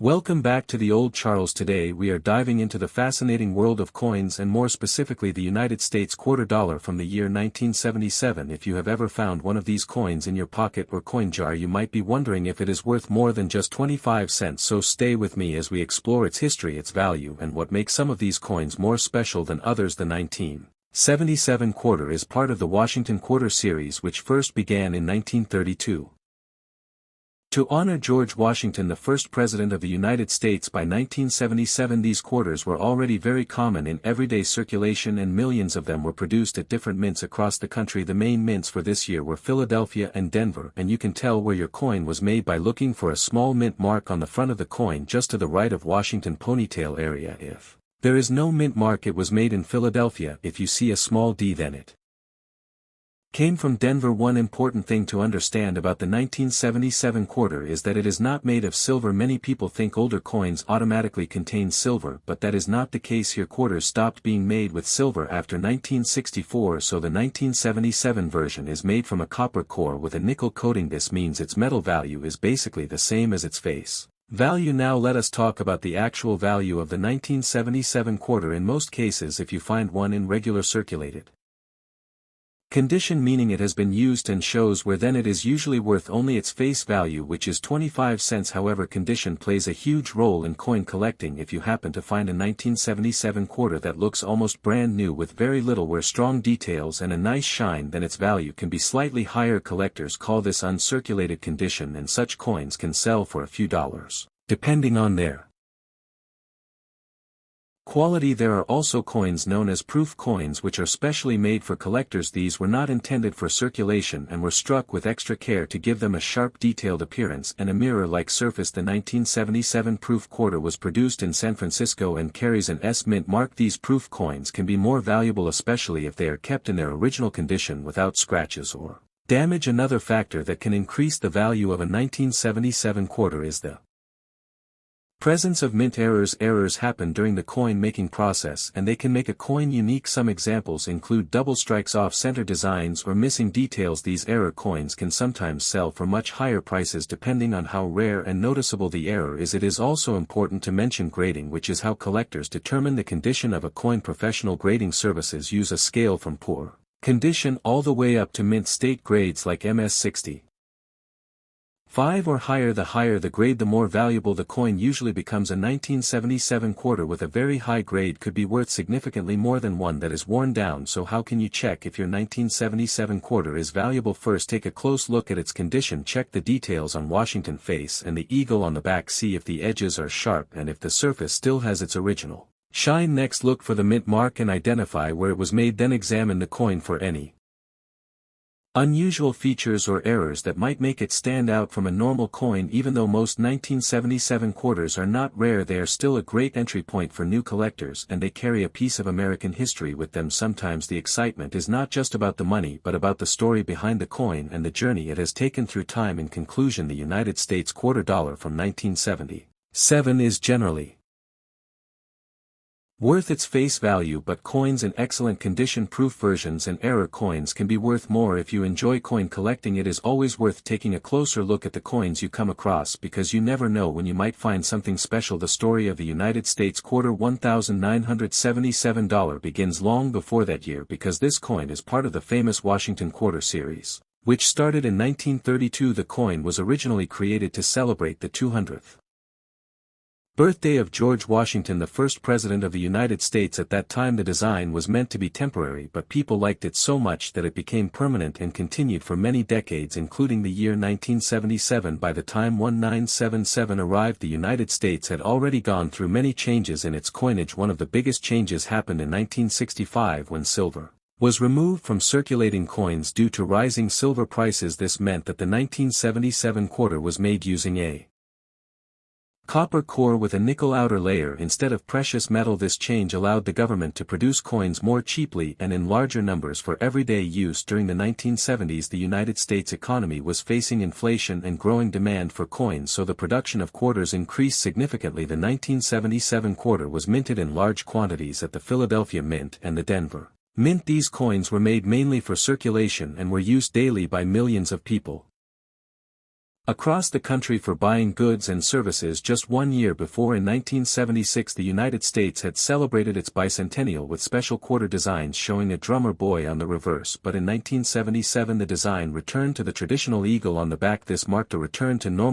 Welcome back to the Old Charles. Today we are diving into the fascinating world of coins and more specifically the United States quarter dollar from the year 1977. If you have ever found one of these coins in your pocket or coin jar, you might be wondering if it is worth more than just 25 cents. So stay with me as we explore its history, its value, and what makes some of these coins more special than others. The 1977 quarter is part of the Washington Quarter series, which first began in 1932. To honor George Washington, the first president of the United States, by 1977 these quarters were already very common in everyday circulation and millions of them were produced at different mints across the country. The main mints for this year were Philadelphia and Denver, and you can tell where your coin was made by looking for a small mint mark on the front of the coin just to the right of Washington ponytail area. If there is no mint mark, it was made in Philadelphia. If you see a small D, then it came from Denver. One important thing to understand about the 1977 quarter is that it is not made of silver. Many people think older coins automatically contain silver, but that is not the case here. Quarters stopped being made with silver after 1964, so the 1977 version is made from a copper core with a nickel coating. This means its metal value is basically the same as its face value. Now let us talk about the actual value of the 1977 quarter. In most cases, if you find one in regular circulated condition, meaning it has been used and shows wear, then it is usually worth only its face value, which is 25 cents. However, condition plays a huge role in coin collecting. If you happen to find a 1977 quarter that looks almost brand new with very little wear, strong details and a nice shine, then its value can be slightly higher. Collectors call this uncirculated condition, and such coins can sell for a few dollars, depending on their quality. There are also coins known as proof coins, which are specially made for collectors. These were not intended for circulation and were struck with extra care to give them a sharp, detailed appearance and a mirror-like surface. The 1977 proof quarter was produced in San Francisco and carries an S mint mark. These proof coins can be more valuable, especially if they are kept in their original condition without scratches or damage. Another factor that can increase the value of a 1977 quarter is the presence of mint errors. Errors happen during the coin-making process and they can make a coin unique. Some examples include double strikes, off-center designs, or missing details. These error coins can sometimes sell for much higher prices depending on how rare and noticeable the error is. It is also important to mention grading, which is how collectors determine the condition of a coin. Professional grading services use a scale from poor condition all the way up to mint state grades like MS60. 5 or higher. The higher the grade, the more valuable the coin usually becomes. A 1977 quarter with a very high grade could be worth significantly more than one that is worn down. So how can you check if your 1977 quarter is valuable? First, take a close look at its condition. Check the details on Washington face and the eagle on the back. See if the edges are sharp and if the surface still has its original shine. Next, look for the mint mark and identify where it was made. Then examine the coin for any unusual features or errors that might make it stand out from a normal coin. Even though most 1977 quarters are not rare, they are still a great entry point for new collectors, and they carry a piece of American history with them. Sometimes the excitement is not just about the money but about the story behind the coin and the journey it has taken through time. In conclusion, the United States quarter dollar from 1977 is generally worth its face value, but coins in excellent condition, proof versions and error coins can be worth more. If you enjoy coin collecting, it is always worth taking a closer look at the coins you come across, because you never know when you might find something special. The story of the United States quarter $1977 begins long before that year, because this coin is part of the famous Washington Quarter series, which started in 1932. The coin was originally created to celebrate the 200th birthday of George Washington, the first president of the United States. At that time the design was meant to be temporary, but people liked it so much that it became permanent and continued for many decades, including the year 1977. By the time 1977 arrived, the United States had already gone through many changes in its coinage. One of the biggest changes happened in 1965 when silver was removed from circulating coins due to rising silver prices. This meant that the 1977 quarter was made using a copper core with a nickel outer layer instead of precious metal. This change allowed the government to produce coins more cheaply and in larger numbers for everyday use. During the 1970s, the United States economy was facing inflation and growing demand for coins, so the production of quarters increased significantly. The 1977 quarter was minted in large quantities at the Philadelphia Mint and the Denver Mint. These coins were made mainly for circulation and were used daily by millions of people. across the country for buying goods and services. Just 1 year before, in 1976, the United States had celebrated its bicentennial with special quarter designs showing a drummer boy on the reverse, but in 1977 the design returned to the traditional eagle on the back. This marked a return to normal